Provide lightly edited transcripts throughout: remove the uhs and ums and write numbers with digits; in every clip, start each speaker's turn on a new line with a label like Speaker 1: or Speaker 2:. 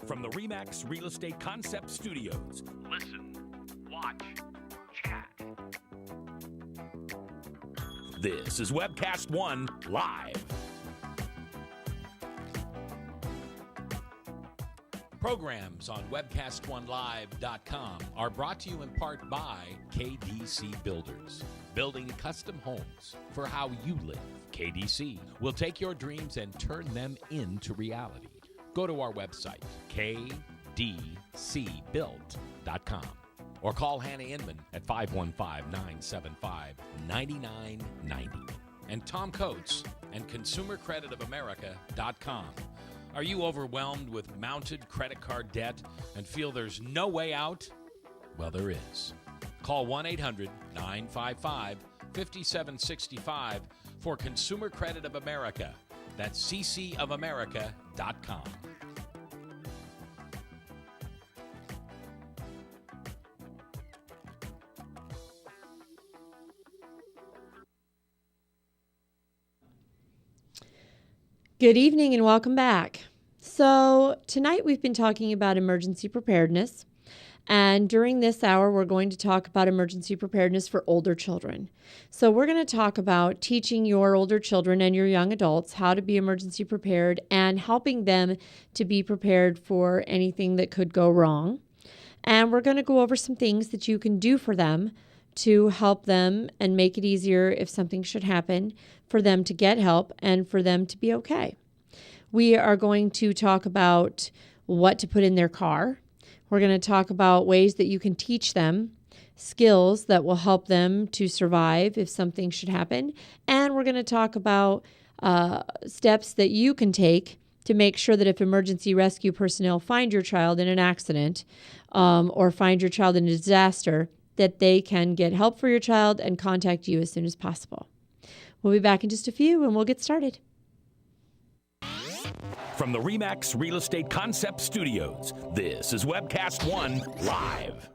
Speaker 1: From the RE/MAX Real Estate Concept Studios. Listen, watch, chat. This is Webcast 1 Live. Programs on webcast1live.com are brought to you in part by KDC Builders, building custom homes for how you live. KDC will take your dreams and turn them into reality. Go to our website, kdcbuilt.com, or call Hannah Inman at 515-975-9990. And Tom Coates and ConsumerCreditOfAmerica.com. Are you overwhelmed with mounted credit card debt and feel there's no way out? Well, there is. Call 1-800-955-5765 for Consumer Credit of America. That's ccofamerica.com.
Speaker 2: Good evening and welcome back. So tonight we've been talking about emergency preparedness, and during this hour we're going to talk about emergency preparedness for older children. So we're going to talk about teaching your older children and your young adults how to be emergency prepared and helping them to be prepared for anything that could go wrong. And we're going to go over some things that you can do for them to help them and make it easier if something should happen, for them to get help and for them to be okay. We are going to talk about what to put in their car. We're going to talk about ways that you can teach them skills that will help them to survive if something should happen. And we're going to talk about steps that you can take to make sure that if emergency rescue personnel find your child in an accident or find your child in a disaster, that they can get help for your child and contact you as soon as possible. We'll be back in just a few and we'll get started.
Speaker 1: From the RE/MAX Real Estate Concept Studios, this is Webcast 1 Live.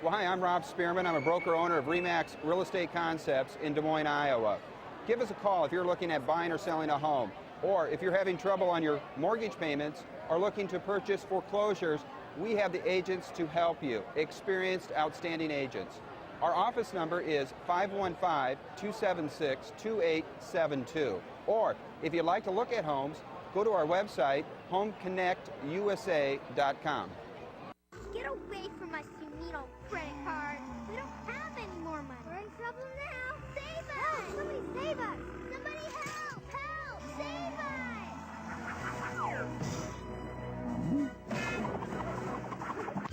Speaker 3: Well, hi, I'm Rob Spearman. I'm a broker-owner of RE/MAX Real Estate Concepts in Des Moines, Iowa. Give us a call if you're looking at buying or selling a home, or if you're having trouble on your mortgage payments or looking to purchase foreclosures. We have the agents to help you, experienced, outstanding agents. Our office number is 515-276-2872. Or if you'd like to look at homes, go to our website, homeconnectusa.com.
Speaker 4: Get away from us, you mean old credit card. We don't have any more money. We're in trouble now. Save us! Help! Somebody save us! Somebody help! Help! Save us!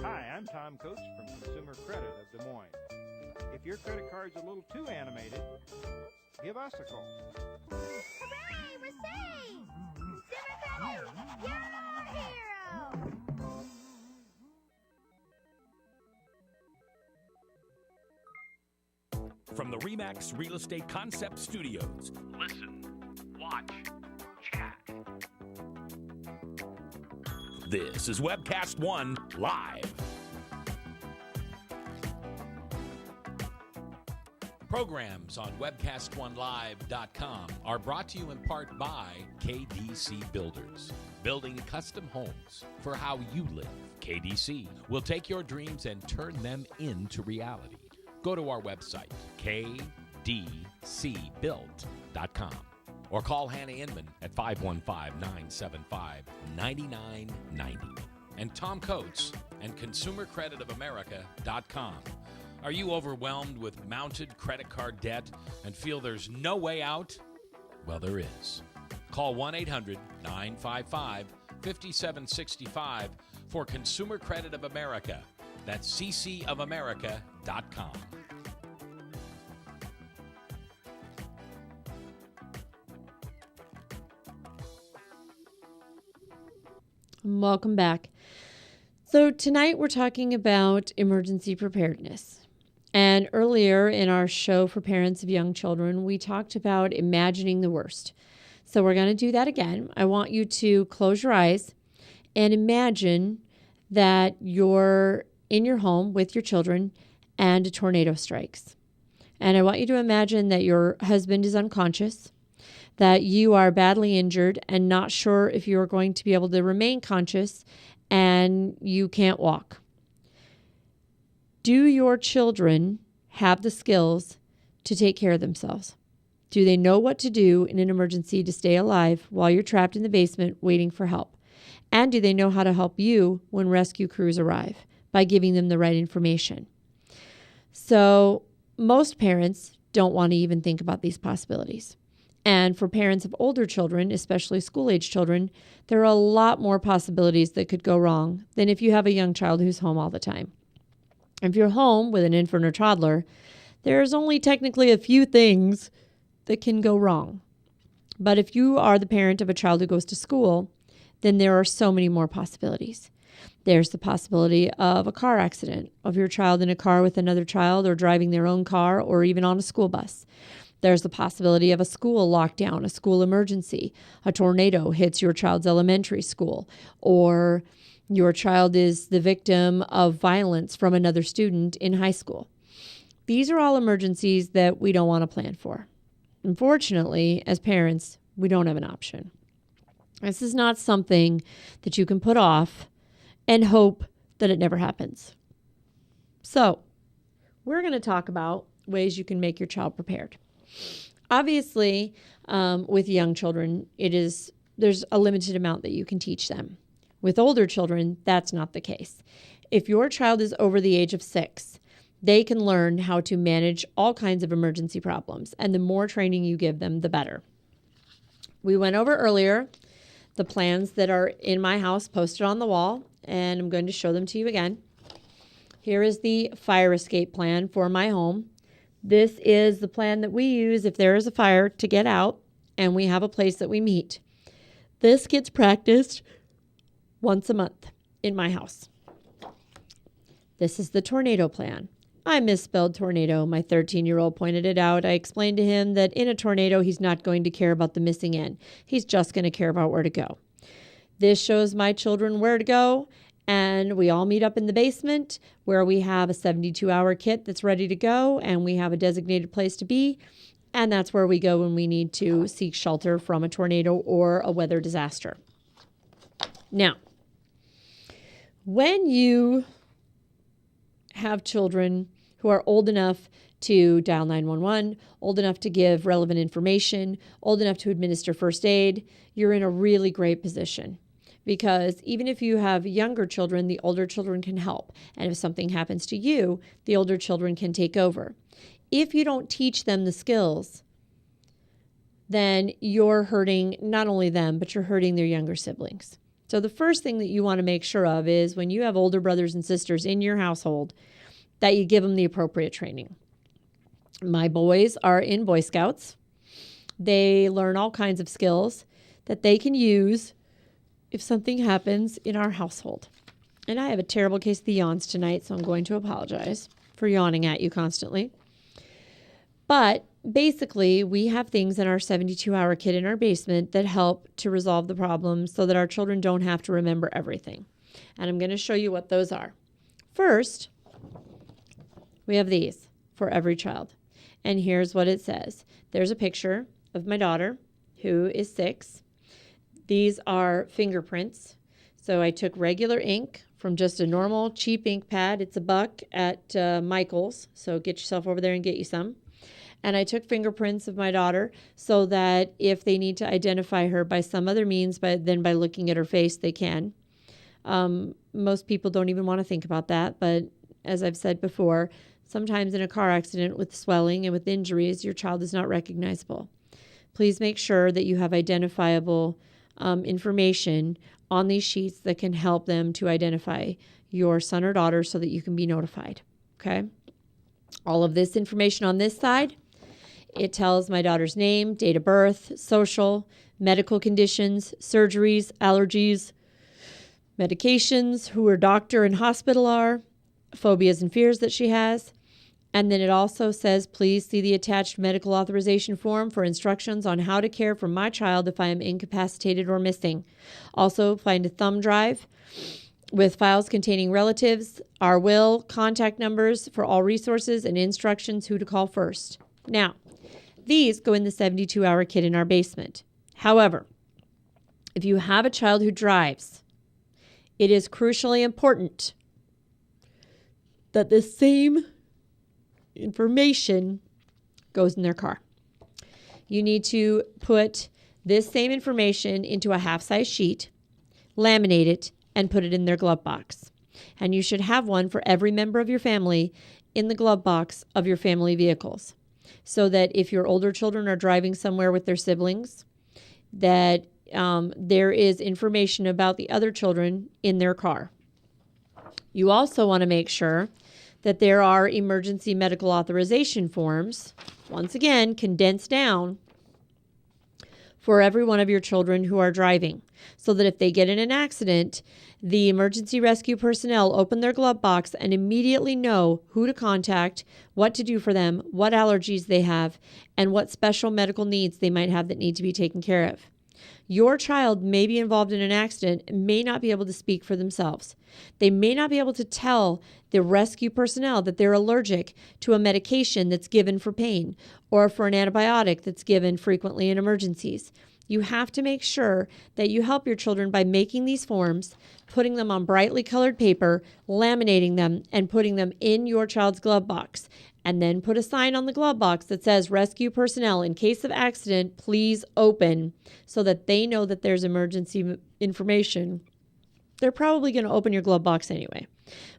Speaker 5: Hi, I'm Tom Coates from Consumer Credit of Des Moines. If your credit card's a little too animated, give us a call.
Speaker 4: Hooray! We're saved! Consumer Credit! You're our hero!
Speaker 1: From the RE/MAX Real Estate Concept Studios. Listen, watch, chat. This is Webcast 1 Live. Programs on webcast1live.com are brought to you in part by KDC Builders, building custom homes for how you live. KDC will take your dreams and turn them into reality. Go to our website, kdcbuilt.com, or call Hannah Inman at 515-975-9990. And Tom Coates and ConsumerCreditOfAmerica.com. Are you overwhelmed with mounted credit card debt and feel there's no way out? Well, there is. Call 1-800-955-5765 for Consumer Credit of America. That's ccofamerica.com.
Speaker 2: Welcome back. So tonight we're talking about emergency preparedness. And earlier in our show for parents of young children, we talked about imagining the worst. So we're going to do that again. I want you to close your eyes and imagine that you're in your home with your children and a tornado strikes. And I want you to imagine that your husband is unconscious, that you are badly injured and not sure if you are going to be able to remain conscious and you can't walk. Do your children have the skills to take care of themselves? Do they know what to do in an emergency to stay alive while you're trapped in the basement waiting for help? And do they know how to help you when rescue crews arrive by giving them the right information? So most parents don't want to even think about these possibilities. And for parents of older children, especially school-age children, there are a lot more possibilities that could go wrong than if you have a young child who's home all the time. If you're home with an infant or toddler, there's only technically a few things that can go wrong. But if you are the parent of a child who goes to school, then there are so many more possibilities. There's the possibility of a car accident, of your child in a car with another child or driving their own car or even on a school bus. There's the possibility of a school lockdown, a school emergency. A tornado hits your child's elementary school, or your child is the victim of violence from another student in high school. These are all emergencies that we don't want to plan for. Unfortunately, as parents, we don't have an option. This is not something that you can put off and hope that it never happens. So, we're going to talk about ways you can make your child prepared. Obviously, with young children, there's a limited amount that you can teach them. With older children, that's not the case. If your child is over the age of 6, they can learn how to manage all kinds of emergency problems, and the more training you give them, the better. We went over earlier the plans that are in my house posted on the wall, and I'm going to show them to you again. Here is the fire escape plan for my home. This is the plan that we use if there is a fire to get out, and we have a place that we meet. This gets practiced once a month in my house. This is the tornado plan. I misspelled tornado. My 13-year-old pointed it out. I explained to him that in a tornado, he's not going to care about the missing end. He's just going to care about where to go. This shows my children where to go, and we all meet up in the basement where we have a 72-hour kit that's ready to go, and we have a designated place to be, and that's where we go when we need to seek shelter from a tornado or a weather disaster. Now, when you have children who are old enough to dial 911, old enough to give relevant information, old enough to administer first aid, you're in a really great position. Because even if you have younger children, the older children can help. And if something happens to you, the older children can take over. If you don't teach them the skills, then you're hurting not only them, but you're hurting their younger siblings. So the first thing that you want to make sure of is when you have older brothers and sisters in your household, that you give them the appropriate training. My boys are in Boy Scouts. They learn all kinds of skills that they can use if something happens in our household. And I have a terrible case of the yawns tonight, so I'm going to apologize for yawning at you constantly. But basically, we have things in our 72-hour kit in our basement that help to resolve the problem so that our children don't have to remember everything. And I'm going to show you what those are. First, we have these for every child. And here's what it says. There's a picture of my daughter, who is 6. These are fingerprints. So I took regular ink from just a normal cheap ink pad. It's $1 at Michael's. So get yourself over there and get you some. And I took fingerprints of my daughter so that if they need to identify her by some other means than by looking at her face, they can. Most people don't even want to think about that. But as I've said before, sometimes in a car accident with swelling and with injuries, your child is not recognizable. Please make sure that you have identifiable information on these sheets that can help them to identify your son or daughter so that you can be notified. Okay? All of this information on this side, it tells my daughter's name, date of birth, social, medical conditions, surgeries, allergies, medications, who her doctor and hospital are, phobias and fears that she has. And then it also says, please see the attached medical authorization form for instructions on how to care for my child if I am incapacitated or missing. Also, find a thumb drive with files containing relatives, our will, contact numbers for all resources, and instructions who to call first. Now, These go in the 72-hour kit in our basement. However, if you have a child who drives, it is crucially important that the same information goes in their car. You need to put this same information into a half-size sheet, laminate it, and put it in their glove box. And you should have one for every member of your family in the glove box of your family vehicles, so that if your older children are driving somewhere with their siblings, that there is information about the other children in their car. You also want to make sure that there are emergency medical authorization forms, once again, condensed down, for every one of your children who are driving, so that if they get in an accident, the emergency rescue personnel open their glove box and immediately know who to contact, what to do for them, what allergies they have, and what special medical needs they might have that need to be taken care of. Your child may be involved in an accident and may not be able to speak for themselves. They may not be able to tell the rescue personnel that they're allergic to a medication that's given for pain or for an antibiotic that's given frequently in emergencies. You have to make sure that you help your children by making these forms, putting them on brightly colored paper, laminating them, and putting them in your child's glove box. And then put a sign on the glove box that says, rescue personnel, in case of accident, please open, so that they know that there's emergency information. They're probably going to open your glove box anyway.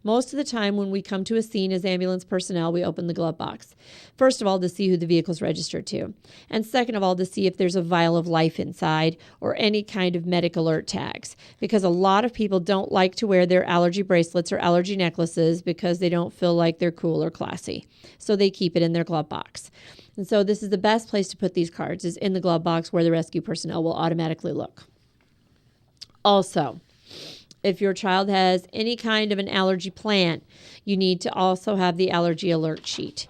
Speaker 2: Most of the time when we come to a scene as ambulance personnel, we open the glove box. First of all, to see who the vehicle's registered to. And second of all, to see if there's a vial of life inside or any kind of medic alert tags. Because a lot of people don't like to wear their allergy bracelets or allergy necklaces because they don't feel like they're cool or classy. So they keep it in their glove box. And so this is the best place to put these cards, is in the glove box where the rescue personnel will automatically look. Also, if your child has any kind of an allergy plan, you need to also have the allergy alert sheet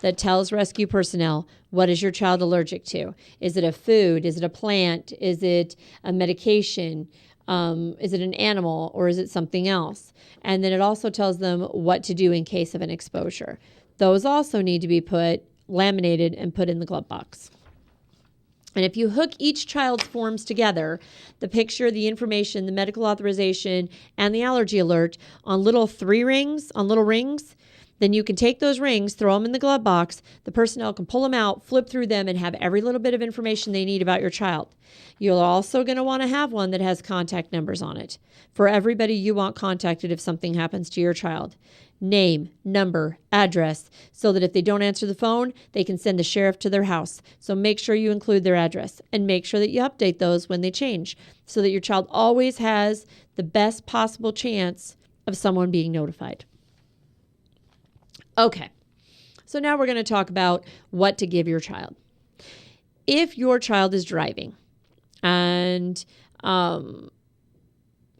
Speaker 2: that tells rescue personnel, what is your child allergic to? Is it a food? Is it a plant? Is it a medication? Is it an animal, or is it something else? And then it also tells them what to do in case of an exposure. Those also need to be laminated and put in the glove box. And if you hook each child's forms together, the picture, the information, the medical authorization, and the allergy alert on little rings, then you can take those rings, throw them in the glove box. The personnel can pull them out, flip through them, and have every little bit of information they need about your child. You're also going to want to have one that has contact numbers on it for everybody you want contacted if something happens to your child. Name, number, address, so that if they don't answer the phone, they can send the sheriff to their house. So make sure you include their address and make sure that you update those when they change, so that your child always has the best possible chance of someone being notified. Okay, so now we're going to talk about what to give your child. If your child is driving, and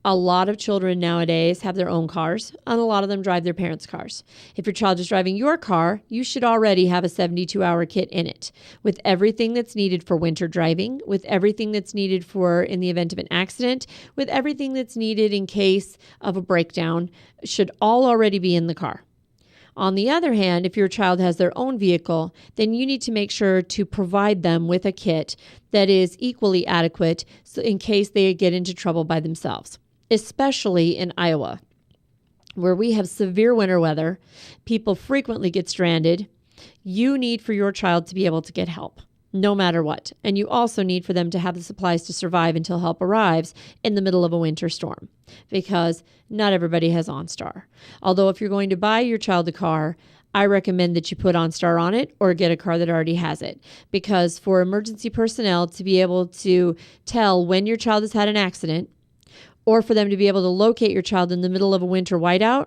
Speaker 2: a lot of children nowadays have their own cars, and a lot of them drive their parents' cars. If your child is driving your car, you should already have a 72-hour kit in it with everything that's needed for winter driving, with everything that's needed for in the event of an accident, with everything that's needed in case of a breakdown, should all already be in the car. On the other hand, if your child has their own vehicle, then you need to make sure to provide them with a kit that is equally adequate so in case they get into trouble by themselves, especially in Iowa, where we have severe winter weather. People frequently get stranded. You need for your child to be able to get help, no matter what. And you also need for them to have the supplies to survive until help arrives in the middle of a winter storm, because not everybody has OnStar. Although if you're going to buy your child a car, I recommend that you put OnStar on it or get a car that already has it, because for emergency personnel to be able to tell when your child has had an accident, or for them to be able to locate your child in the middle of a winter whiteout,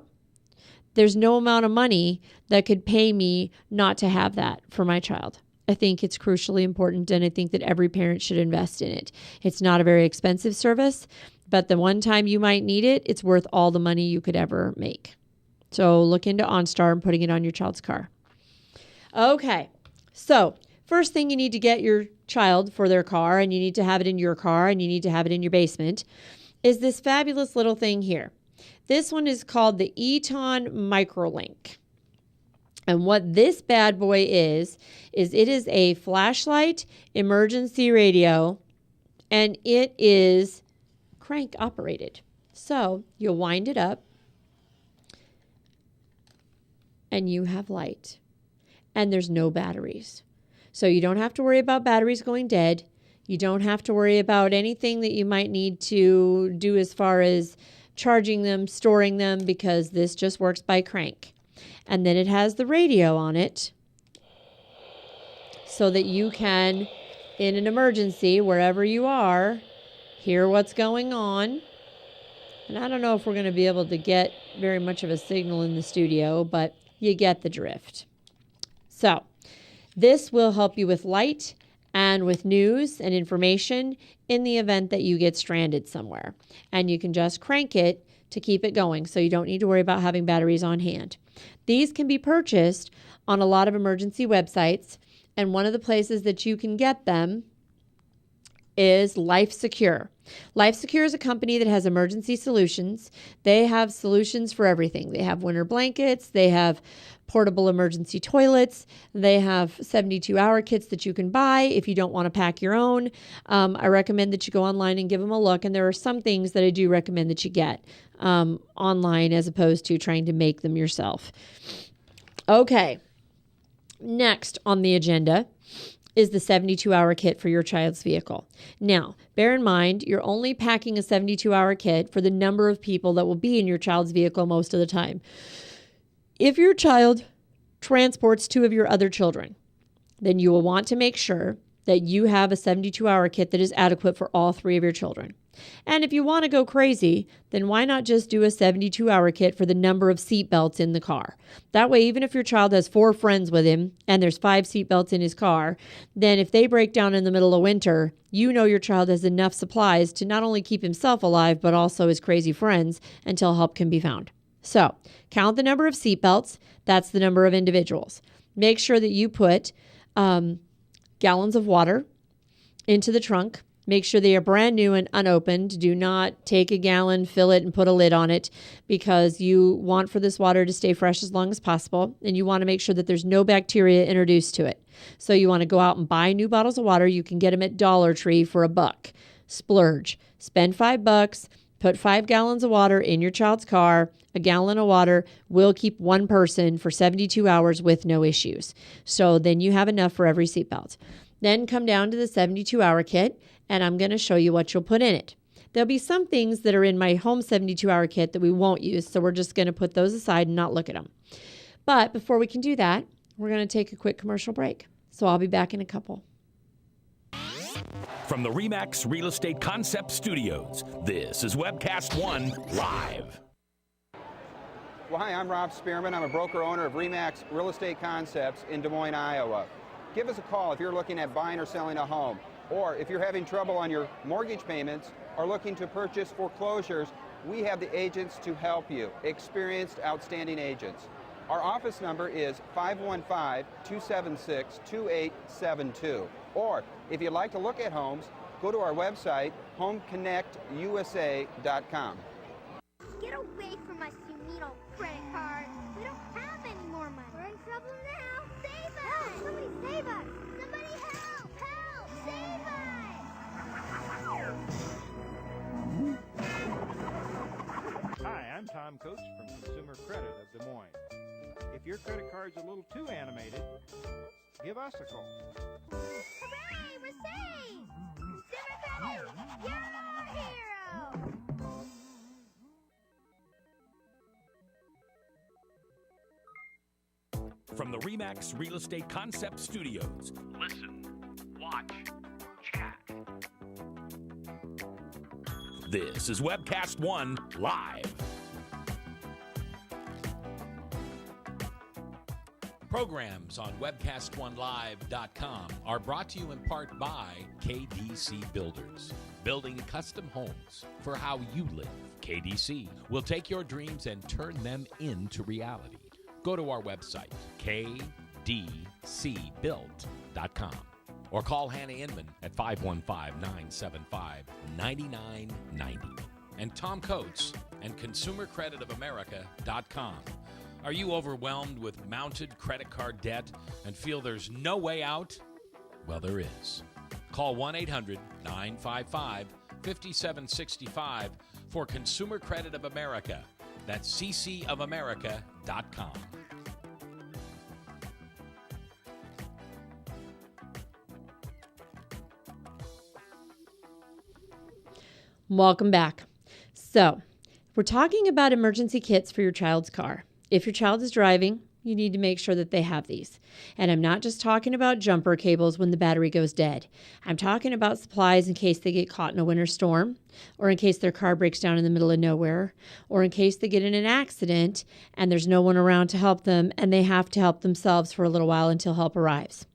Speaker 2: there's no amount of money that could pay me not to have that for my child. I think it's crucially important, and I think that every parent should invest in it. It's not a very expensive service, but the one time you might need it, it's worth all the money you could ever make. So look into OnStar and putting it on your child's car. Okay, so first thing you need to get your child for their car, and you need to have it in your car, and you need to have it in your basement, is this fabulous little thing here. This one is called the Eton Microlink. And what this bad boy is it is a flashlight emergency radio, and it is crank operated. So you'll wind it up and you have light, and there's no batteries. So you don't have to worry about batteries going dead. You don't have to worry about anything that you might need to do as far as charging them, storing them, because this just works by crank. And then it has the radio on it so that you can, in an emergency, wherever you are, hear what's going on. And I don't know if we're going to be able to get very much of a signal in the studio, but you get the drift. So this will help you with light and with news and information in the event that you get stranded somewhere. And you can just crank it to keep it going, so you don't need to worry about having batteries on hand. These can be purchased on a lot of emergency websites, and one of the places that you can get them is Life Secure. Life Secure is a company that has emergency solutions. They have solutions for everything. They have winter blankets, they have portable emergency toilets, they have 72-hour kits that you can buy if you don't want to pack your own. I recommend that you go online and give them a look, and there are some things that I do recommend that you get online as opposed to trying to make them yourself. Okay, next on the agenda is the 72-hour kit for your child's vehicle. Now, bear in mind, you're only packing a 72-hour kit for the number of people that will be in your child's vehicle most of the time. If your child transports two of your other children, then you will want to make sure that you have a 72-hour kit that is adequate for all three of your children. And if you want to go crazy, then why not just do a 72-hour kit for the number of seat belts in the car? That way, even if your child has 4 friends with him and there's 5 seat belts in his car, then if they break down in the middle of winter, you know your child has enough supplies to not only keep himself alive, but also his crazy friends until help can be found. So, count the number of seat belts. That's the number of individuals. Make sure that you put gallons of water into the trunk. Make sure they are brand new and unopened. Do not take a gallon, fill it, and put a lid on it, because you want for this water to stay fresh as long as possible, and you want to make sure that there's no bacteria introduced to it. So you want to go out and buy new bottles of water. You can get them at Dollar Tree for $1. Splurge. Spend $5. Put 5 gallons of water in your child's car. A gallon of water will keep one person for 72 hours with no issues. So then you have enough for every seatbelt. Then come down to the 72-hour kit, and I'm going to show you what you'll put in it. There'll be some things that are in my home 72-hour kit that we won't use, so we're just going to put those aside and not look at them. But before we can do that, we're going to take a quick commercial break. So I'll be back in a couple.
Speaker 1: From the RE/MAX Real Estate Concept Studios, this is Webcast 1 Live.
Speaker 3: Well, hi, I'm Rob Spearman. I'm a broker-owner of RE/MAX Real Estate Concepts in Des Moines, Iowa. Give us a call if you're looking at buying or selling a home, or if you're having trouble on your mortgage payments or looking to purchase foreclosures. We have the agents to help you, experienced, outstanding agents. Our office number is 515-276-2872. Or if you'd like to look at homes, go to our website, homeconnectusa.com.
Speaker 4: Get away from us, you mean old credit card. We don't have any more money. We're in trouble now. Save us! Help! Somebody save us! Somebody help! Help! Save us!
Speaker 5: Hi, I'm Tom Coates from Consumer Credit of Des Moines. If your credit card's a little too animated, give us a call.
Speaker 4: Hooray! We're saved! Consumer Credit! You're our hero!
Speaker 1: From the RE/MAX Real Estate Concept Studios, listen, watch, chat. This is Webcast 1 Live. Programs on webcast1live.com are brought to you in part by KDC Builders, building custom homes for how you live. KDC will take your dreams and turn them into reality. Go to our website, kdcbuilt.com, or call Hannah Inman at 515-975-9990. And Tom Coates and ConsumerCreditOfAmerica.com Are you overwhelmed with mounted credit card debt and feel there's no way out? Well, there is. Call 1-800-955-5765 for Consumer Credit of America. That's ccofamerica.com.
Speaker 2: Welcome back. So, we're talking about emergency kits for your child's car. If your child is driving, you need to make sure that they have these. And I'm not just talking about jumper cables when the battery goes dead. I'm talking about supplies in case they get caught in a winter storm, or in case their car breaks down in the middle of nowhere, or in case they get in an accident and there's no one around to help them and they have to help themselves for a little while until help arrives.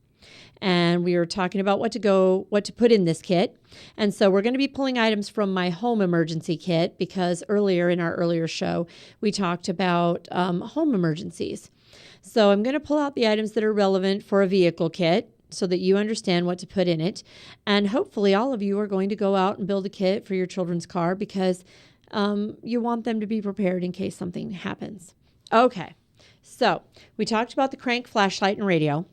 Speaker 2: And we were talking about what to put in this kit. And so we're going to be pulling items from my home emergency kit because earlier in our earlier show, we talked about home emergencies. So I'm going to pull out the items that are relevant for a vehicle kit so that you understand what to put in it. And hopefully all of you are going to go out and build a kit for your children's car because you want them to be prepared in case something happens. Okay, so we talked about the crank, flashlight, and radio.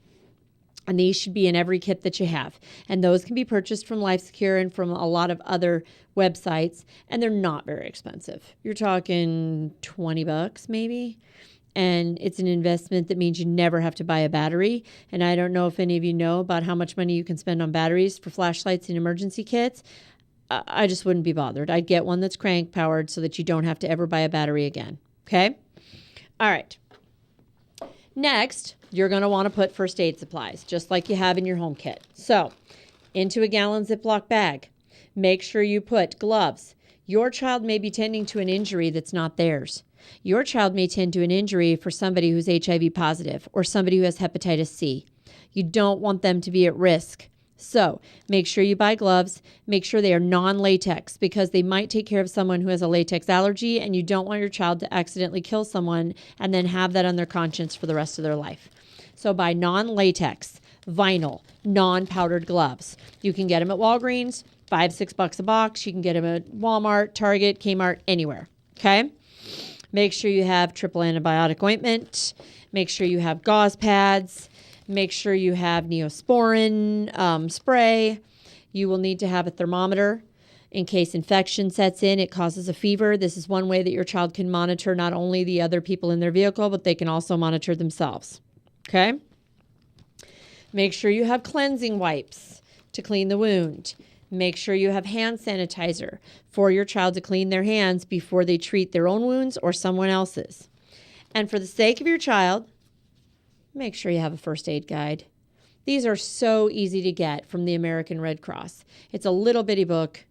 Speaker 2: And these should be in every kit that you have. And those can be purchased from LifeSecure and from a lot of other websites. And they're not very expensive. You're talking $20 maybe. And it's an investment that means you never have to buy a battery. And I don't know if any of you know about how much money you can spend on batteries for flashlights and emergency kits. I just wouldn't be bothered. I'd get one that's crank powered so that you don't have to ever buy a battery again. Okay? All right. Next, you're going to want to put first aid supplies, just like you have in your home kit. So, into a gallon Ziploc bag. Make sure you put gloves. Your child may be tending to an injury that's not theirs. Your child may tend to an injury for somebody who's HIV positive or somebody who has hepatitis C. You don't want them to be at risk. So make sure you buy gloves. Make sure they are non-latex because they might take care of someone who has a latex allergy and you don't want your child to accidentally kill someone and then have that on their conscience for the rest of their life. So buy non-latex, vinyl, non-powdered gloves. You can get them at Walgreens, $5-6 a box. You can get them at Walmart, Target, Kmart, anywhere. Okay? Make sure you have triple antibiotic ointment. Make sure you have gauze pads. Make sure you have Neosporin spray. You will need to have a thermometer in case infection sets in. It causes a fever. This is one way that your child can monitor not only the other people in their vehicle, but they can also monitor themselves. Okay? Make sure you have cleansing wipes to clean the wound. Make sure you have hand sanitizer for your child to clean their hands before they treat their own wounds or someone else's. And for the sake of your child, make sure you have a first aid guide. These are so easy to get from the American Red Cross. It's a little bitty book.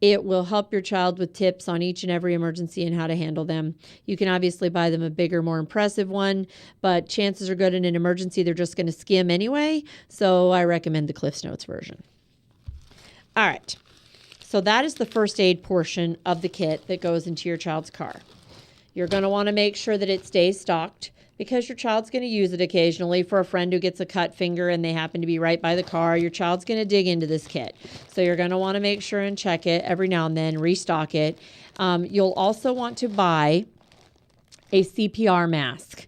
Speaker 2: It will help your child with tips on each and every emergency and how to handle them. You can obviously buy them a bigger, more impressive one, but chances are good in an emergency they're just going to skim anyway, so I recommend the Cliff's Notes version. All right, so that is the first aid portion of the kit that goes into your child's car. You're going to want to make sure that it stays stocked because your child's going to use it occasionally for a friend who gets a cut finger and they happen to be right by the car. Your child's going to dig into this kit. So you're going to want to make sure and check it every now and then, restock it. You'll also want to buy a CPR mask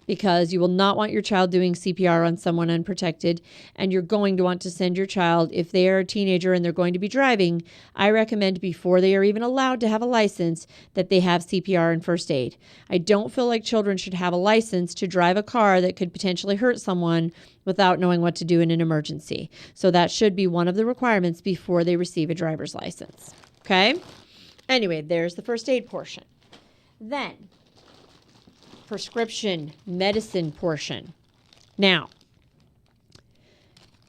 Speaker 2: because you will not want your child doing CPR on someone unprotected, and you're going to want to send your child, if they are a teenager and they're going to be driving, I recommend before they are even allowed to have a license that they have CPR and first aid. I don't feel like children should have a license to drive a car that could potentially hurt someone without knowing what to do in an emergency. So that should be one of the requirements before they receive a driver's license. Okay? Anyway, there's the first aid portion. Then, prescription medicine portion. Now,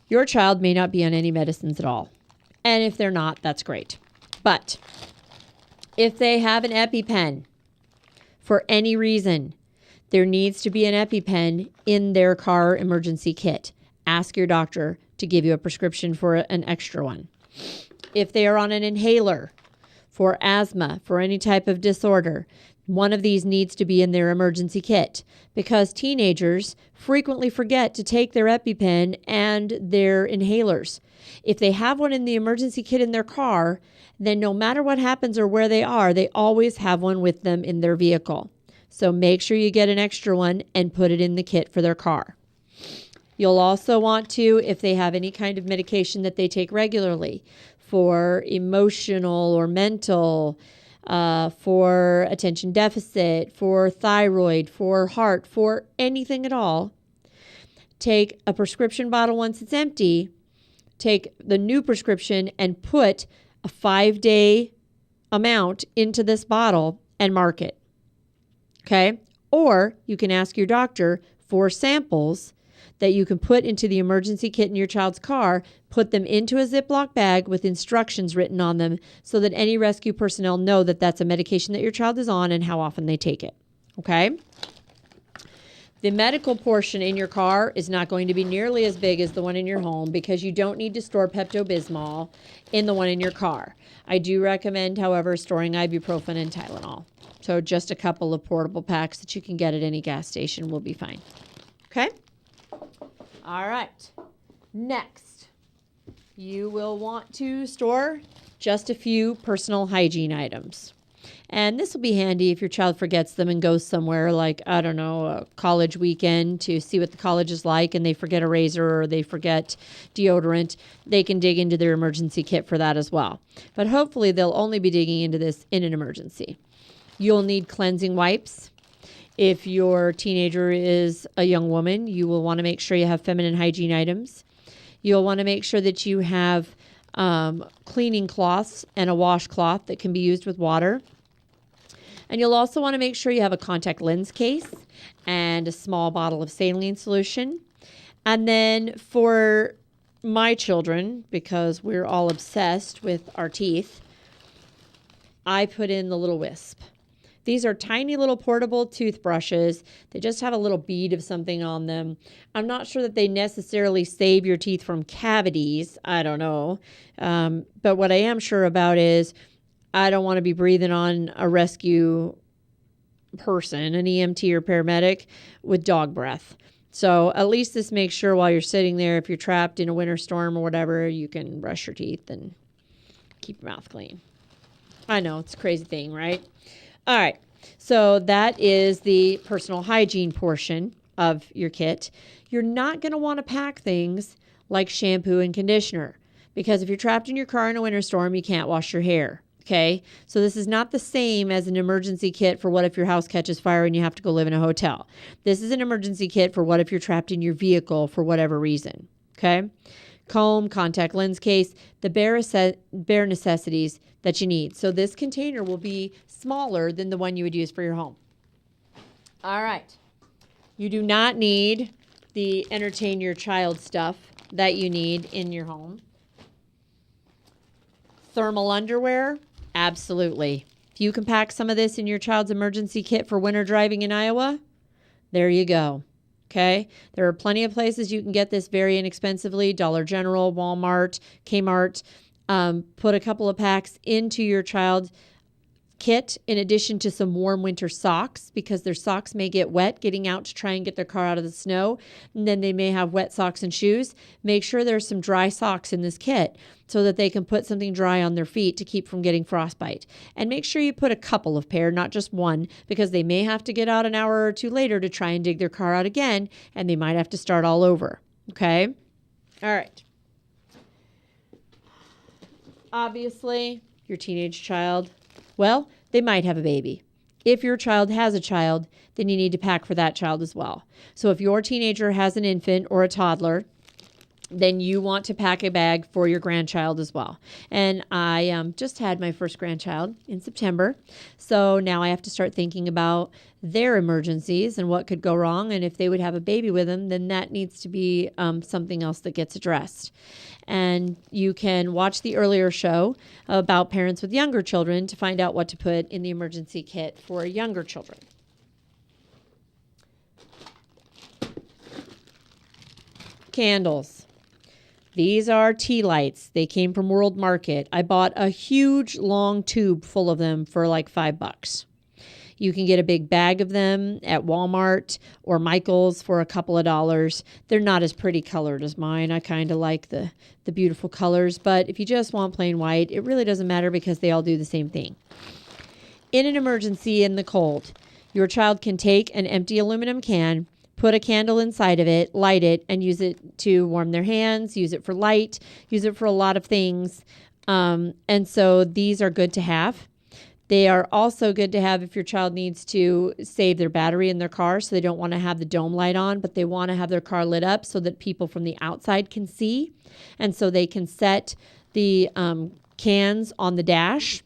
Speaker 2: your child may not be on any medicines at all. And if they're not, that's great. But if they have an EpiPen for any reason, there needs to be an EpiPen in their car emergency kit. Ask your doctor to give you a prescription for an extra one. If they are on an inhaler for asthma, for any type of disorder, one of these needs to be in their emergency kit because teenagers frequently forget to take their EpiPen and their inhalers. If they have one in the emergency kit in their car, then no matter what happens or where they are, they always have one with them in their vehicle. So make sure you get an extra one and put it in the kit for their car. You'll also want to, if they have any kind of medication that they take regularly for emotional or mental, for attention deficit, for thyroid, for heart, for anything at all, take a prescription bottle once it's empty, take the new prescription and put a 5-day amount into this bottle and mark it. Okay? Or you can ask your doctor for samples that you can put into the emergency kit in your child's car, put them into a Ziploc bag with instructions written on them so that any rescue personnel know that that's a medication that your child is on and how often they take it. Okay? The medical portion in your car is not going to be nearly as big as the one in your home because you don't need to store Pepto-Bismol in the one in your car. I do recommend, however, storing ibuprofen and Tylenol. So just a couple of portable packs that you can get at any gas station will be fine. Okay? All right. Next, you will want to store just a few personal hygiene items. And this will be handy if your child forgets them and goes somewhere like, I don't know, a college weekend to see what the college is like and they forget a razor or they forget deodorant. They can dig into their emergency kit for that as well. But hopefully they'll only be digging into this in an emergency. You'll need cleansing wipes. If your teenager is a young woman, you will want to make sure you have feminine hygiene items. You'll want to make sure that you have cleaning cloths and a washcloth that can be used with water. And you'll also want to make sure you have a contact lens case and a small bottle of saline solution. And then for my children, because we're all obsessed with our teeth, I put in the Little Wisp. These are tiny little portable toothbrushes. They just have a little bead of something on them. I'm not sure that they necessarily save your teeth from cavities. I don't know. But what I am sure about is I don't want to be breathing on a rescue person, an EMT or paramedic, with dog breath. So at least this makes sure while you're sitting there, if you're trapped in a winter storm or whatever, you can brush your teeth and keep your mouth clean. I know, it's a crazy thing, right? All right, so that is the personal hygiene portion of your kit. You're not going to want to pack things like shampoo and conditioner because if you're trapped in your car in a winter storm, you can't wash your hair, okay? So this is not the same as an emergency kit for what if your house catches fire and you have to go live in a hotel. This is an emergency kit for what if you're trapped in your vehicle for whatever reason, okay? Comb, contact lens case, the bare necessities that you need. So this container will be smaller than the one you would use for your home. All right. You do not need the entertain your child stuff that you need in your home. Thermal underwear, absolutely. If you can pack some of this in your child's emergency kit for winter driving in Iowa, there you go. Okay, there are plenty of places you can get this very inexpensively. Dollar General, Walmart, Kmart. Put a couple of packs into your child's kit in addition to some warm winter socks because their socks may get wet getting out to try and get their car out of the snow. And then they may have wet socks and shoes. Make sure there's some dry socks in this kit so that they can put something dry on their feet to keep from getting frostbite. And make sure you put a couple of pair, not just one, because they may have to get out an hour or two later to try and dig their car out again, and they might have to start all over. Okay? All right. Obviously, your teenage child, well, they might have a baby. If your child has a child, then you need to pack for that child as well. So if your teenager has an infant or a toddler, then you want to pack a bag for your grandchild as well. And I just had my first grandchild in September. So now I have to start thinking about their emergencies and what could go wrong. And if they would have a baby with them, then that needs to be something else that gets addressed. And you can watch the earlier show about parents with younger children to find out what to put in the emergency kit for younger children. Candles. These are tea lights. They came from World Market. I bought a huge long tube full of them for like $5. You can get a big bag of them at Walmart or Michael's for a couple of dollars. They're not as pretty colored as mine. I kind of like the beautiful colors, but if you just want plain white, it really doesn't matter because they all do the same thing. In an emergency in the cold, Your child can take an empty aluminum can, put a candle inside of it, light it, and use it to warm their hands, use it for light, use it for a lot of things. And so these are good to have. They are also good to have if your child needs to save their battery in their car, so they don't want to have the dome light on, but they want to have their car lit up so that people from the outside can see. And so they can set the cans on the dash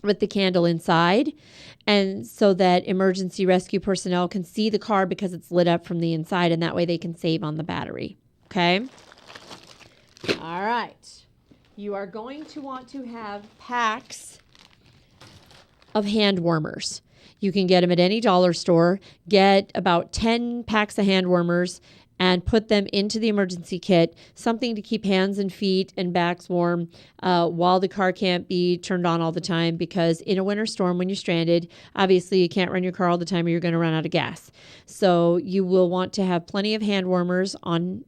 Speaker 2: with the candle inside, and so that emergency rescue personnel can see the car because it's lit up from the inside, and that way they can save on the battery. Okay? All right. You are going to want to have packs of hand warmers. You can get them at any dollar store. Get about 10 packs of hand warmers and put them into the emergency kit, something to keep hands and feet and backs warm while the car can't be turned on all the time, because in a winter storm when you're stranded, obviously you can't run your car all the time or you're going to run out of gas. So you will want to have plenty of hand warmers on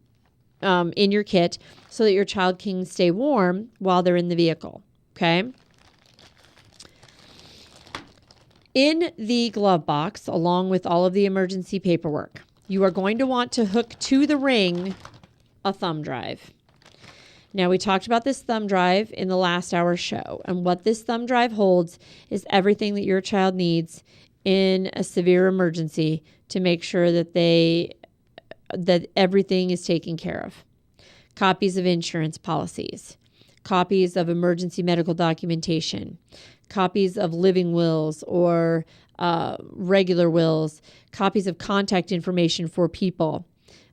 Speaker 2: in your kit so that your child can stay warm while they're in the vehicle. Okay? In the glove box, along with all of the emergency paperwork, you are going to want to hook to the ring a thumb drive. Now, we talked about this thumb drive in the last hour's show, and what this thumb drive holds is everything that your child needs in a severe emergency to make sure that everything is taken care of. Copies of insurance policies, copies of emergency medical documentation, copies of living wills or regular wills, copies of contact information for people.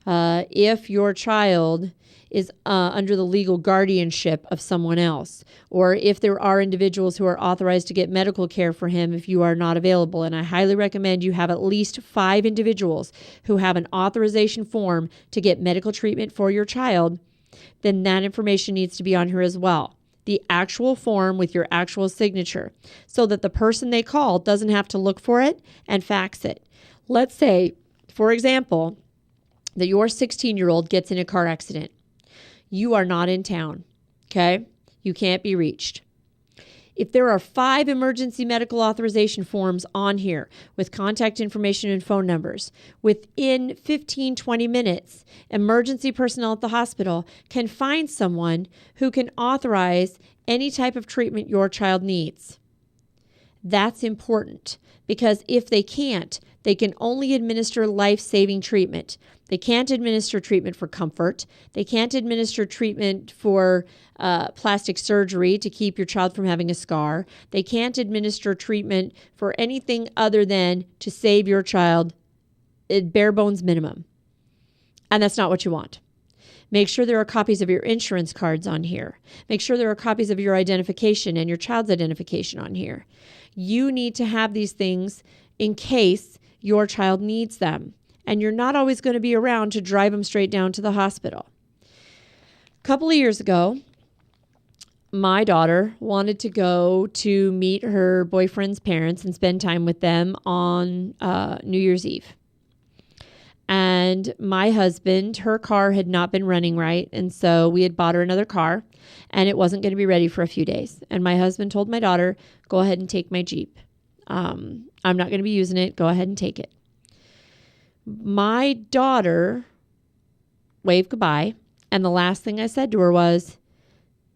Speaker 2: If your child is under the legal guardianship of someone else, or if there are individuals who are authorized to get medical care for him if you are not available. And I highly recommend you have at least 5 individuals who have an authorization form to get medical treatment for your child, then that information needs to be on here as well. The actual form with your actual signature, so that the person they call doesn't have to look for it and fax it. Let's say, for example, that your 16-year-old gets in a car accident. You are not in town, okay? You can't be reached. If there are 5 emergency medical authorization forms on here with contact information and phone numbers, within 15, 20 minutes, emergency personnel at the hospital can find someone who can authorize any type of treatment your child needs. That's important, because if they can't, they can only administer life-saving treatment. They can't administer treatment for comfort. They can't administer treatment for plastic surgery to keep your child from having a scar. They can't administer treatment for anything other than to save your child at bare bones minimum. And that's not what you want. Make sure there are copies of your insurance cards on here. Make sure there are copies of your identification and your child's identification on here. You need to have these things in case your child needs them. And you're not always going to be around to drive them straight down to the hospital. A couple of years ago, my daughter wanted to go to meet her boyfriend's parents and spend time with them on New Year's Eve. And my husband, her car had not been running right. And so we had bought her another car and it wasn't going to be ready for a few days. And my husband told my daughter, go ahead and take my Jeep. I'm not going to be using it. Go ahead and take it. My daughter waved goodbye. And the last thing I said to her was,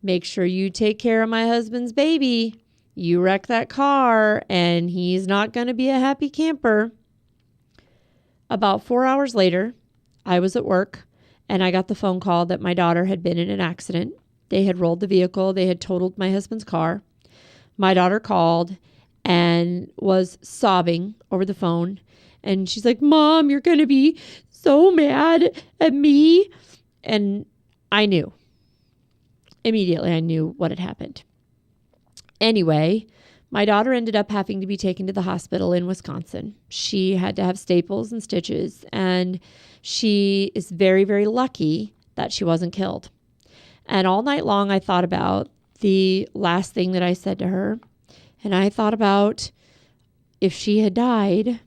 Speaker 2: make sure you take care of my husband's baby. You wreck that car and he's not going to be a happy camper. About 4 hours later, I was at work and I got the phone call that my daughter had been in an accident. They had rolled the vehicle. They had totaled my husband's car. My daughter called and was sobbing over the phone. And she's like, Mom, you're going to be so mad at me. And I knew. Immediately, I knew what had happened. Anyway, my daughter ended up having to be taken to the hospital in Wisconsin. She had to have staples and stitches, and she is very, very lucky that she wasn't killed. And all night long, I thought about the last thing that I said to her, and I thought about if she had died,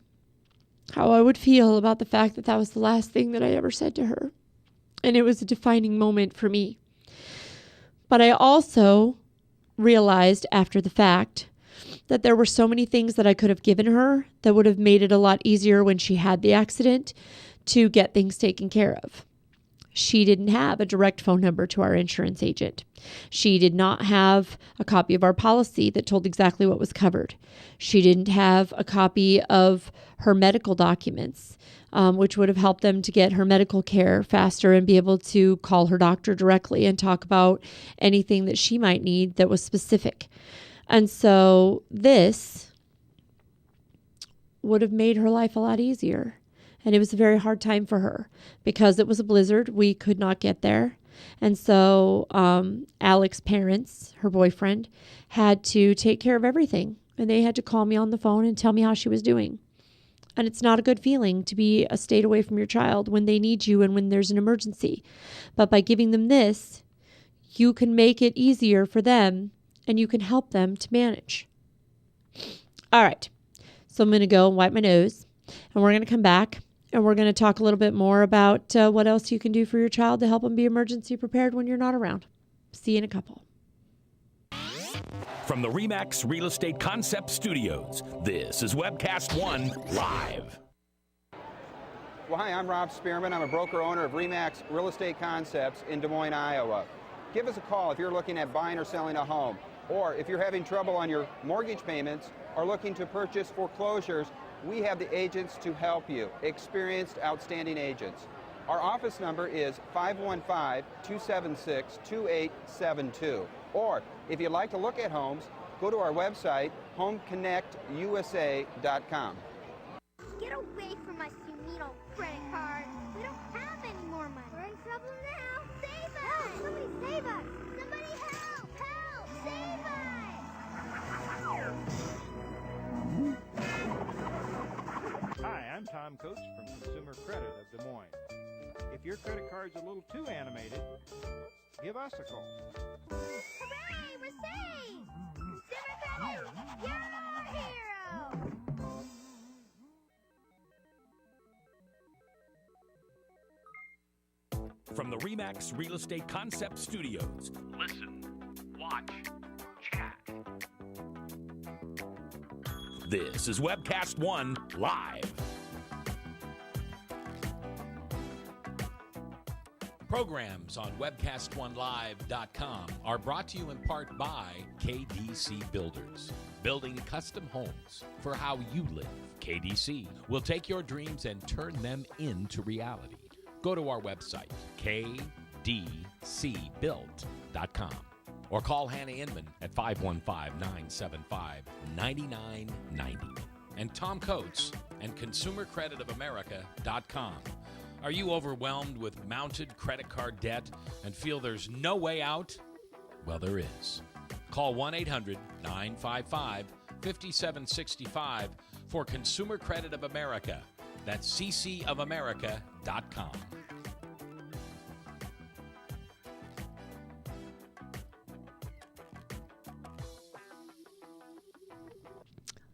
Speaker 2: how I would feel about the fact that that was the last thing that I ever said to her. And it was a defining moment for me. But I also realized after the fact that there were so many things that I could have given her that would have made it a lot easier when she had the accident to get things taken care of. She didn't have a direct phone number to our insurance agent. She did not have a copy of our policy that told exactly what was covered. She didn't have a copy of her medical documents, which would have helped them to get her medical care faster and be able to call her doctor directly and talk about anything that she might need that was specific. And so this would have made her life a lot easier. And it was a very hard time for her because it was a blizzard. We could not get there. And so Alex's parents, her boyfriend, had to take care of everything. And they had to call me on the phone and tell me how she was doing. And it's not a good feeling to be a state away from your child when they need you and when there's an emergency. But by giving them this, you can make it easier for them and you can help them to manage. All right. So I'm going to go and wipe my nose and we're going to come back and we're going to talk a little bit more about what else you can do for your child to help them be emergency prepared when you're not around. See you in a couple.
Speaker 1: From the RE/MAX Real Estate Concept Studios, this is Webcast 1 Live.
Speaker 3: Well, hi, I'm Rob Spearman. I'm a broker-owner of RE/MAX Real Estate Concepts in Des Moines, Iowa. Give us a call if you're looking at buying or selling a home, or if you're having trouble on your mortgage payments or looking to purchase foreclosures. We have the agents to help you, experienced, outstanding agents. Our office number is 515-276-2872. Or if you'd like to look at homes, go to our website, homeconnectusa.com.
Speaker 4: Get away from us, you needle credit card. We don't have any more money. We're in trouble now. Save us! Help! Somebody save us! Somebody help! Help! Save us!
Speaker 5: Hi, I'm Tom Coates from Consumer Credit of Des Moines. If your credit card's a little too animated, give us a call.
Speaker 4: Hooray! We're saved! Consumer Credit! You're our hero!
Speaker 1: From the RE/MAX Real Estate Concept Studios, listen, watch, chat. This is Webcast 1 Live. Programs on webcast1live.com are brought to you in part by KDC Builders, building custom homes for how you live. KDC will take your dreams and turn them into reality. Go to our website, kdcbuilt.com, or call Hannah Inman at 515-975-9990. And Tom Coates and ConsumerCreditOfAmerica.com. Are you overwhelmed with mounted credit card debt and feel there's no way out? Well, there is. Call 1-800-955-5765 for Consumer Credit of America. That's ccofamerica.com.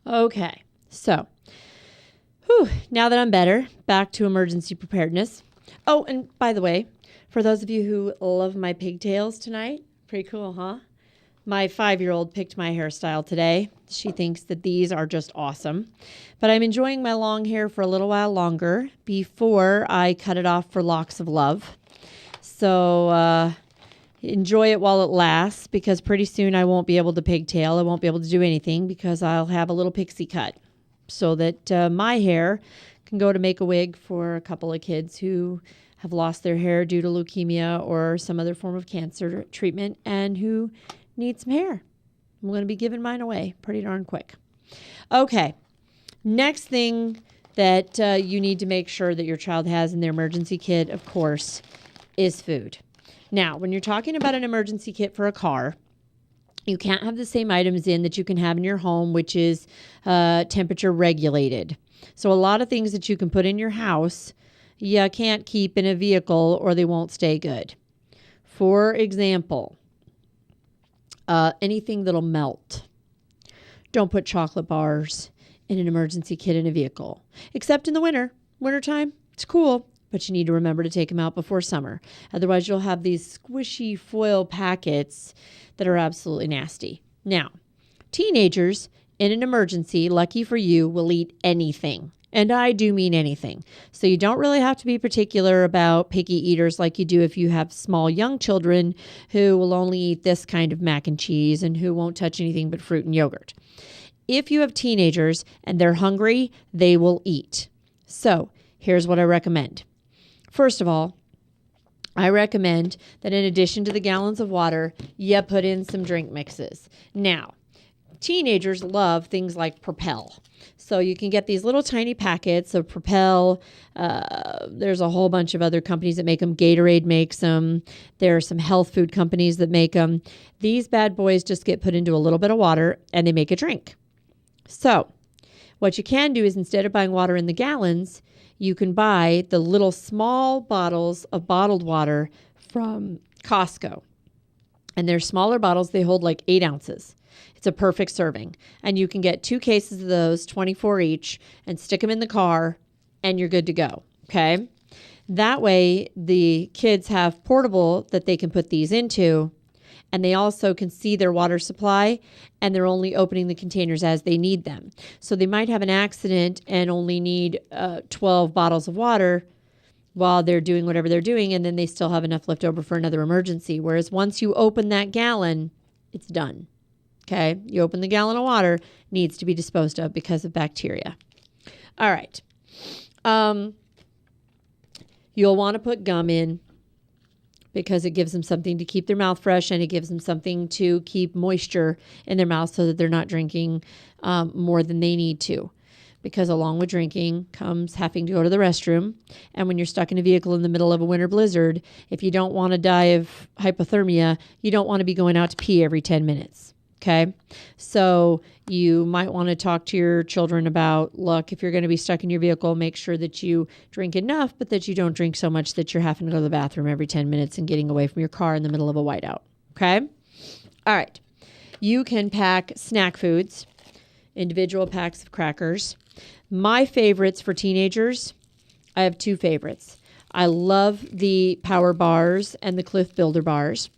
Speaker 2: Okay, so now that I'm better, back to emergency preparedness. Oh, and by the way, for those of you who love my pigtails tonight, pretty cool, huh? My 5-year-old picked my hairstyle today. She thinks that these are just awesome. But I'm enjoying my long hair for a little while longer before I cut it off for locks of love. So enjoy it while it lasts, because pretty soon I won't be able to pigtail. I won't be able to do anything because I'll have a little pixie cut, so that my hair can go to make a wig for a couple of kids who have lost their hair due to leukemia or some other form of cancer treatment and who need some hair. I'm going to be giving mine away pretty darn quick. Okay, next thing that you need to make sure that your child has in their emergency kit, of course, is food. Now, when you're talking about an emergency kit for a car, you can't have the same items in that you can have in your home, which is temperature regulated. So a lot of things that you can put in your house, you can't keep in a vehicle or they won't stay good. For example, anything that'll melt. Don't put chocolate bars in an emergency kit in a vehicle, except in the wintertime. It's cool, but you need to remember to take them out before summer. Otherwise, you'll have these squishy foil packets that are absolutely nasty. Now, teenagers in an emergency, lucky for you, will eat anything. And I do mean anything. So you don't really have to be particular about picky eaters like you do if you have small young children who will only eat this kind of mac and cheese and who won't touch anything but fruit and yogurt. If you have teenagers and they're hungry, they will eat. So here's what I recommend. First of all, I recommend that in addition to the gallons of water, you put in some drink mixes. Now, teenagers love things like Propel. So you can get these little tiny packets of Propel. There's a whole bunch of other companies that make them. Gatorade makes them. There are some health food companies that make them. These bad boys just get put into a little bit of water and they make a drink. So what you can do is instead of buying water in the gallons, you can buy the little small bottles of bottled water from Costco. And they're smaller bottles. They hold like 8 ounces. It's a perfect serving. And you can get 2 cases of those, 24 each, and stick them in the car, and you're good to go. Okay? That way, the kids have portable that they can put these into, and they also can see their water supply, and they're only opening the containers as they need them. So they might have an accident and only need 12 bottles of water while they're doing whatever they're doing, and then they still have enough left over for another emergency. Whereas once you open that gallon, it's done. Okay? You open the gallon of water, needs to be disposed of because of bacteria. All right. You'll want to put gum in because it gives them something to keep their mouth fresh, and it gives them something to keep moisture in their mouth so that they're not drinking more than they need to. Because along with drinking comes having to go to the restroom. And when you're stuck in a vehicle in the middle of a winter blizzard, if you don't want to die of hypothermia, you don't want to be going out to pee every 10 minutes. Okay? So you might want to talk to your children about, look, if you're going to be stuck in your vehicle, make sure that you drink enough, but that you don't drink so much that you're having to go to the bathroom every 10 minutes and getting away from your car in the middle of a whiteout. Okay? All right. You can pack snack foods, individual packs of crackers. My favorites for teenagers, I have 2 favorites. I love the Power Bars and the Cliff Builder Bars.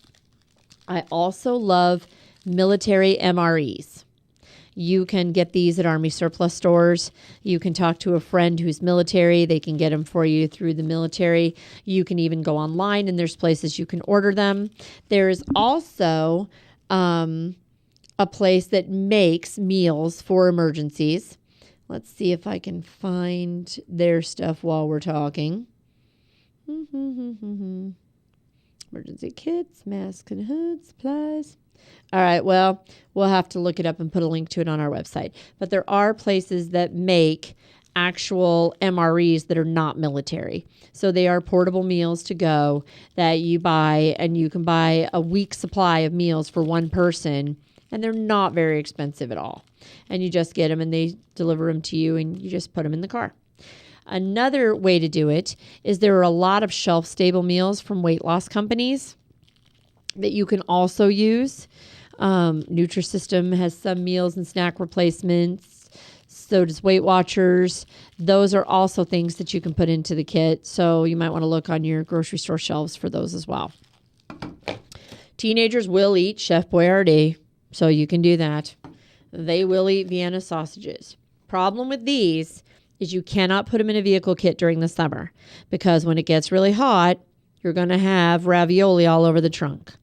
Speaker 2: I also love military MREs. You can get these at Army surplus stores. You can talk to a friend who's military. They can get them for you through the military. You can even go online, and there's places you can order them. There is also a place that makes meals for emergencies. Let's see if I can find their stuff while we're talking. Emergency kits, masks and hoods, supplies. All right, well, we'll have to look it up and put a link to it on our website. But there are places that make actual MREs that are not military. So they are portable meals to go that you buy, and you can buy a week's supply of meals for one person, and they're not very expensive at all. And you just get them, and they deliver them to you, and you just put them in the car. Another way to do it is there are a lot of shelf-stable meals from weight loss companies that you can also use. Nutrisystem has some meals and snack replacements. So does Weight Watchers. Those are also things that you can put into the kit. So you might want to look on your grocery store shelves for those as well. Teenagers will eat Chef Boyardee, so you can do that. They will eat Vienna sausages. Problem with these is you cannot put them in a vehicle kit during the summer, because when it gets really hot, you're going to have ravioli all over the trunk.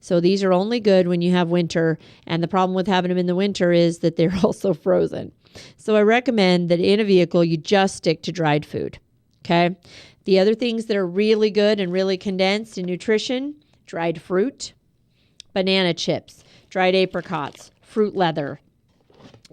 Speaker 2: So these are only good when you have winter, and the problem with having them in the winter is that they're also frozen. So I recommend that in a vehicle, you just stick to dried food, okay? The other things that are really good and really condensed in nutrition, dried fruit, banana chips, dried apricots, fruit leather.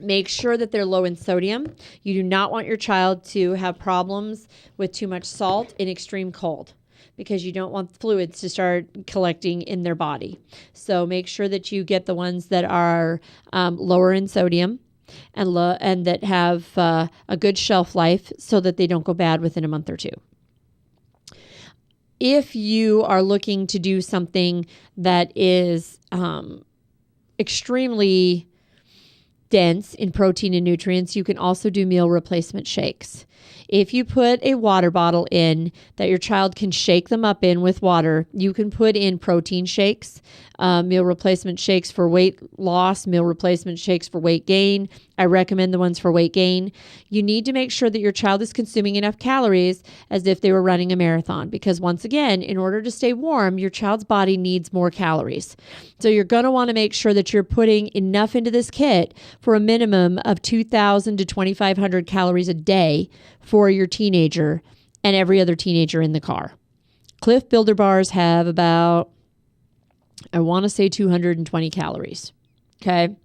Speaker 2: Make sure that they're low in sodium. You do not want your child to have problems with too much salt in extreme cold, because you don't want fluids to start collecting in their body. So make sure that you get the ones that are lower in sodium and that have a good shelf life so that they don't go bad within a month or two. If you are looking to do something that is extremely dense in protein and nutrients, you can also do meal replacement shakes. If you put a water bottle in that your child can shake them up in with water, you can put in protein shakes, meal replacement shakes for weight loss, meal replacement shakes for weight gain. I recommend the ones for weight gain. You need to make sure that your child is consuming enough calories as if they were running a marathon, because once again, in order to stay warm, your child's body needs more calories. So you're going to want to make sure that you're putting enough into this kit for a minimum of 2,000 to 2,500 calories a day for your teenager and every other teenager in the car. Cliff Builder bars have about, I want to say 220 calories. Okay.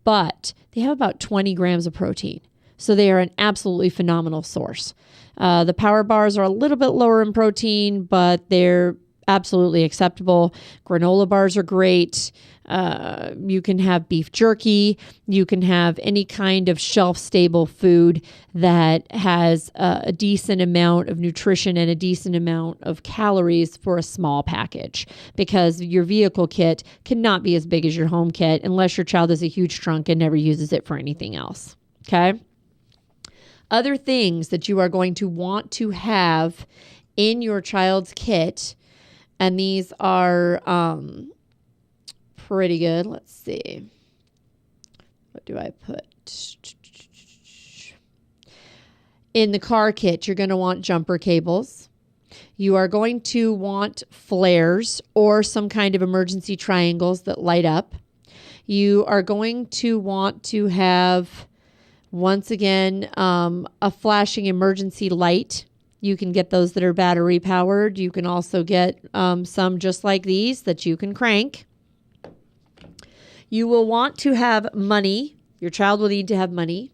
Speaker 2: But they have about 20 grams of protein. So they are an absolutely phenomenal source. The power bars are a little bit lower in protein, but they're absolutely acceptable. Granola bars are great. You can have beef jerky. You can have any kind of shelf-stable food that has a decent amount of nutrition and a decent amount of calories for a small package, because your vehicle kit cannot be as big as your home kit unless your child has a huge trunk and never uses it for anything else. Okay? Other things that you are going to want to have in your child's kit, and these are pretty good. Let's see. What do I put? In the car kit, you're going to want jumper cables. You are going to want flares or some kind of emergency triangles that light up. You are going to want to have, once again, a flashing emergency light. You can get those that are battery powered. You can also get some just like these that you can crank. You will want to have money. Your child will need to have money.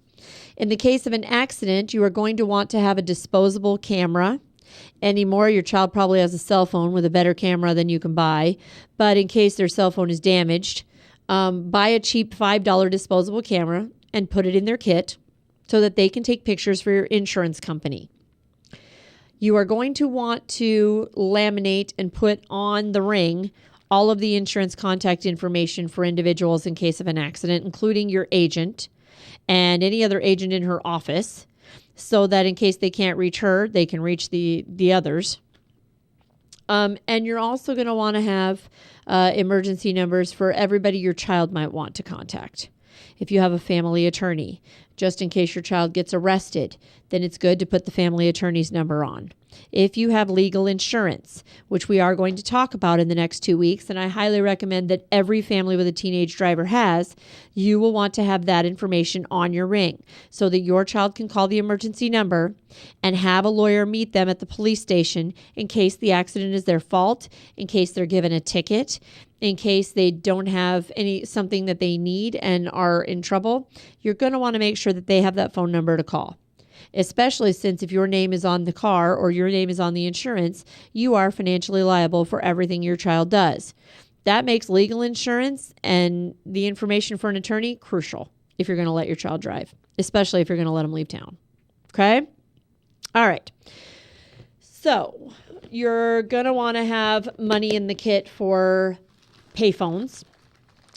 Speaker 2: In the case of an accident, you are going to want to have a disposable camera. Anymore, your child probably has a cell phone with a better camera than you can buy. But in case their cell phone is damaged, buy a cheap $5 disposable camera and put it in their kit so that they can take pictures for your insurance company. You are going to want to laminate and put on the ring all of the insurance contact information for individuals in case of an accident, including your agent and any other agent in her office, so that in case they can't reach her, they can reach the others. And you're also going to want to have emergency numbers for everybody your child might want to contact. If you have a family attorney, just in case your child gets arrested, then it's good to put the family attorney's number on. If you have legal insurance, which we are going to talk about in the next 2 weeks, and I highly recommend that every family with a teenage driver has, you will want to have that information on your ring so that your child can call the emergency number and have a lawyer meet them at the police station in case the accident is their fault, in case they're given a ticket, in case they don't have something that they need and are in trouble. You're going to want to make sure that they have that phone number to call. Especially since if your name is on the car or your name is on the insurance, you are financially liable for everything your child does. That makes legal insurance and the information for an attorney crucial if you're going to let your child drive, especially if you're going to let them leave town. Okay? All right. So you're going to want to have money in the kit for payphones.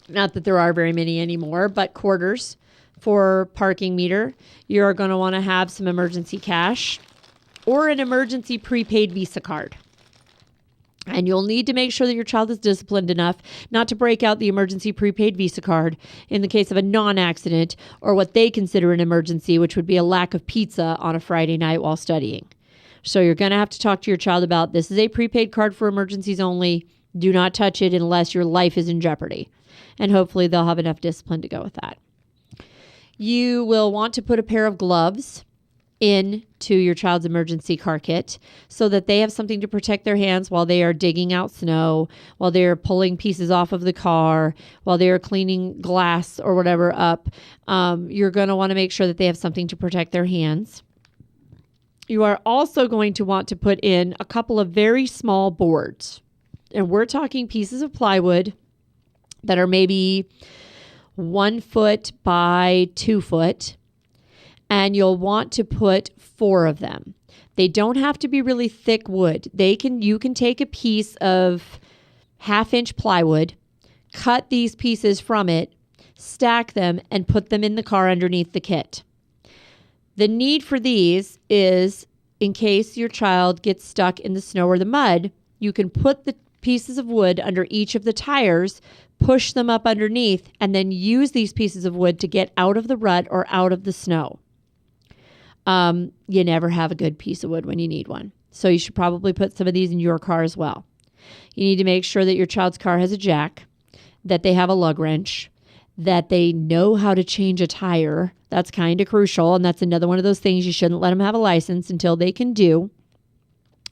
Speaker 2: Not that there are very many anymore, but quarters for parking meter. You're going to want to have some emergency cash or an emergency prepaid Visa card. And you'll need to make sure that your child is disciplined enough not to break out the emergency prepaid Visa card in the case of a non-accident or what they consider an emergency, which would be a lack of pizza on a Friday night while studying. So you're going to have to talk to your child about, this is a prepaid card for emergencies only. Do not touch it unless your life is in jeopardy. And hopefully they'll have enough discipline to go with that. You will want to put a pair of gloves into your child's emergency car kit so that they have something to protect their hands while they are digging out snow, while they are pulling pieces off of the car, while they are cleaning glass or whatever up. You're going to want to make sure that they have something to protect their hands. You are also going to want to put in a couple of very small boards. And we're talking pieces of plywood that are maybe 1 foot by 2 foot, and you'll want to put 4 of them. They don't have to be really thick wood. You can take a piece of 1/2 inch plywood, cut these pieces from it, stack them, and put them in the car underneath the kit. The need for these is in case your child gets stuck in the snow or the mud, you can put the pieces of wood under each of the tires, push them up underneath, and then use these pieces of wood to get out of the rut or out of the snow. You never have a good piece of wood when you need one. So you should probably put some of these in your car as well. You need to make sure that your child's car has a jack, that they have a lug wrench, that they know how to change a tire. That's kind of crucial. And that's another one of those things you shouldn't let them have a license until they can do.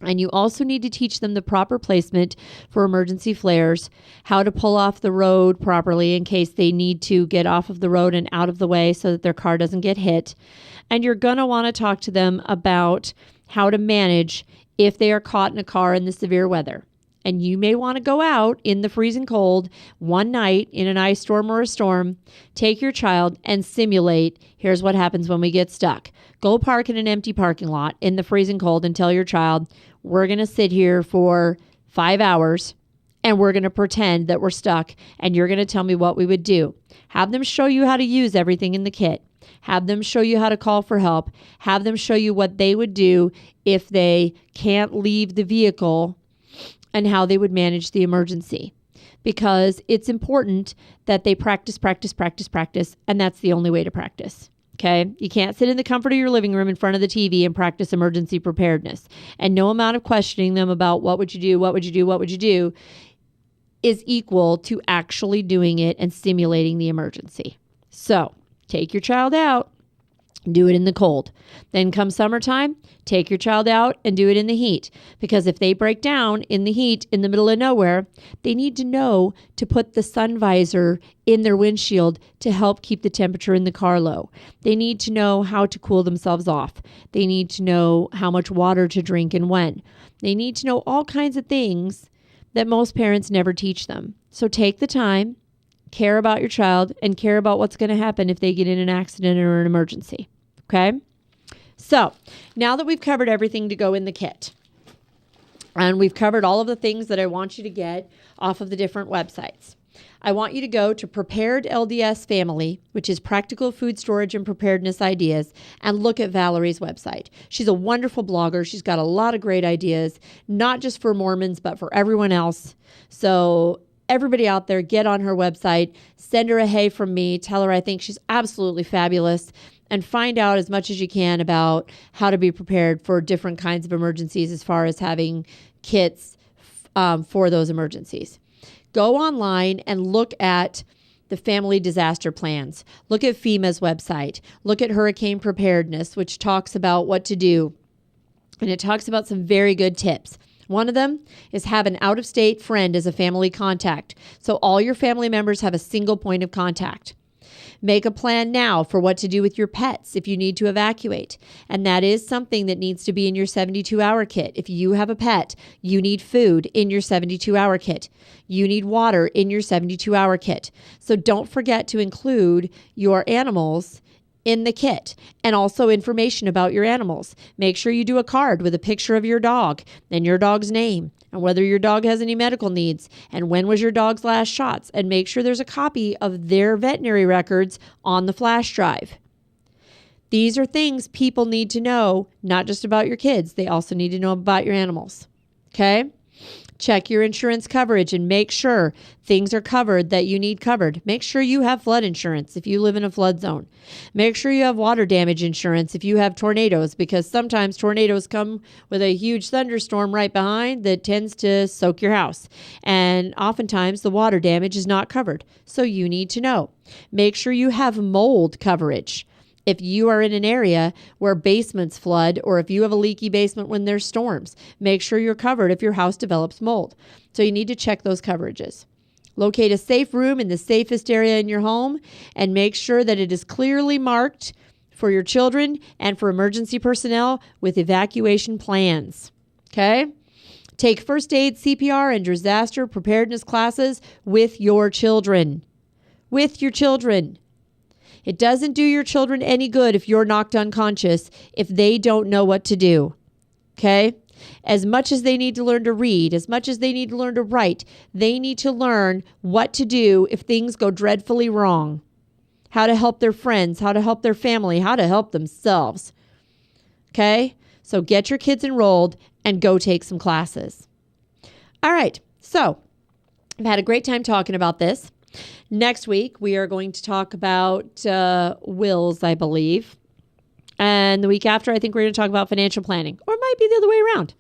Speaker 2: And you also need to teach them the proper placement for emergency flares, how to pull off the road properly in case they need to get off of the road and out of the way so that their car doesn't get hit. And you're going to want to talk to them about how to manage if they are caught in a car in the severe weather. And you may want to go out in the freezing cold one night in an ice storm or a storm, take your child and simulate, here's what happens when we get stuck. Go park in an empty parking lot in the freezing cold and tell your child, we're going to sit here for 5 hours and we're going to pretend that we're stuck and you're going to tell me what we would do. Have them show you how to use everything in the kit. Have them show you how to call for help. Have them show you what they would do if they can't leave the vehicle and how they would manage the emergency. Because it's important that they practice, and that's the only way to practice. Okay? You can't sit in the comfort of your living room in front of the TV and practice emergency preparedness. And no amount of questioning them about what would you do is equal to actually doing it and simulating the emergency. So, take your child out. Do it in the cold. Then come summertime, take your child out and do it in the heat. Because if they break down in the heat in the middle of nowhere, they need to know to put the sun visor in their windshield to help keep the temperature in the car low. They need to know how to cool themselves off. They need to know how much water to drink and when. They need to know all kinds of things that most parents never teach them. So take the time, care about your child, and care about what's going to happen if they get in an accident or an emergency. Okay? So, now that we've covered everything to go in the kit, and we've covered all of the things that I want you to get off of the different websites, I want you to go to Prepared LDS Family, which is Practical Food Storage and Preparedness Ideas, and look at Valerie's website. She's a wonderful blogger. She's got a lot of great ideas, not just for Mormons, but for everyone else. So, everybody out there, get on her website, send her a hey from me, tell her I think she's absolutely fabulous, and find out as much as you can about how to be prepared for different kinds of emergencies as far as having kits for those emergencies. Go online and look at the family disaster plans. Look at FEMA's website. Look at hurricane preparedness, which talks about what to do. And it talks about some very good tips. One of them is have an out-of-state friend as a family contact, so all your family members have a single point of contact. Make a plan now for what to do with your pets if you need to evacuate. And that is something that needs to be in your 72-hour kit. If you have a pet, you need food in your 72-hour kit. You need water in your 72-hour kit. So don't forget to include your animals in the kit and also information about your animals. Make sure you do a card with a picture of your dog and your dog's name and whether your dog has any medical needs and when was your dog's last shots, and make sure there's a copy of their veterinary records on the flash drive. These are things people need to know, not just about your kids. They also need to know about your animals. Okay? Check your insurance coverage and make sure things are covered that you need covered. Make sure you have flood insurance if you live in a flood zone. Make sure you have water damage insurance if you have tornadoes, because sometimes tornadoes come with a huge thunderstorm right behind that tends to soak your house. And oftentimes the water damage is not covered. So you need to know. Make sure you have mold coverage. If you are in an area where basements flood, or if you have a leaky basement when there's storms, make sure you're covered if your house develops mold. So you need to check those coverages. Locate a safe room in the safest area in your home and make sure that it is clearly marked for your children and for emergency personnel with evacuation plans. Okay? Take first aid, CPR, and disaster preparedness classes with your children. With your children. It doesn't do your children any good if you're knocked unconscious if they don't know what to do. Okay? As much as they need to learn to read, as much as they need to learn to write, they need to learn what to do if things go dreadfully wrong. how to help their friends, how to help their family, how to help themselves. Okay? So get your kids enrolled and go take some classes. All right. So I've had a great time talking about this. Next week, we are going to talk about wills, I believe. And the week after, I think we're going to talk about financial planning, or it might be the other way around.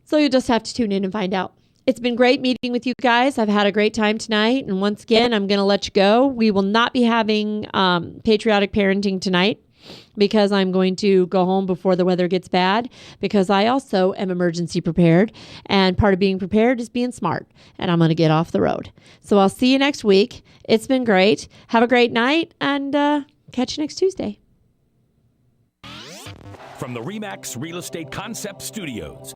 Speaker 2: So you'll just have to tune in and find out. It's been great meeting with you guys. I've had a great time tonight. And once again, I'm going to let you go. We will not be having patriotic parenting tonight because I'm going to go home before the weather gets bad, because I also am emergency prepared. And part of being prepared is being smart. And I'm going to get off the road. So I'll see you next week. It's been great. Have a great night, and catch you next Tuesday.
Speaker 1: From the RE/MAX Real Estate Concept Studios,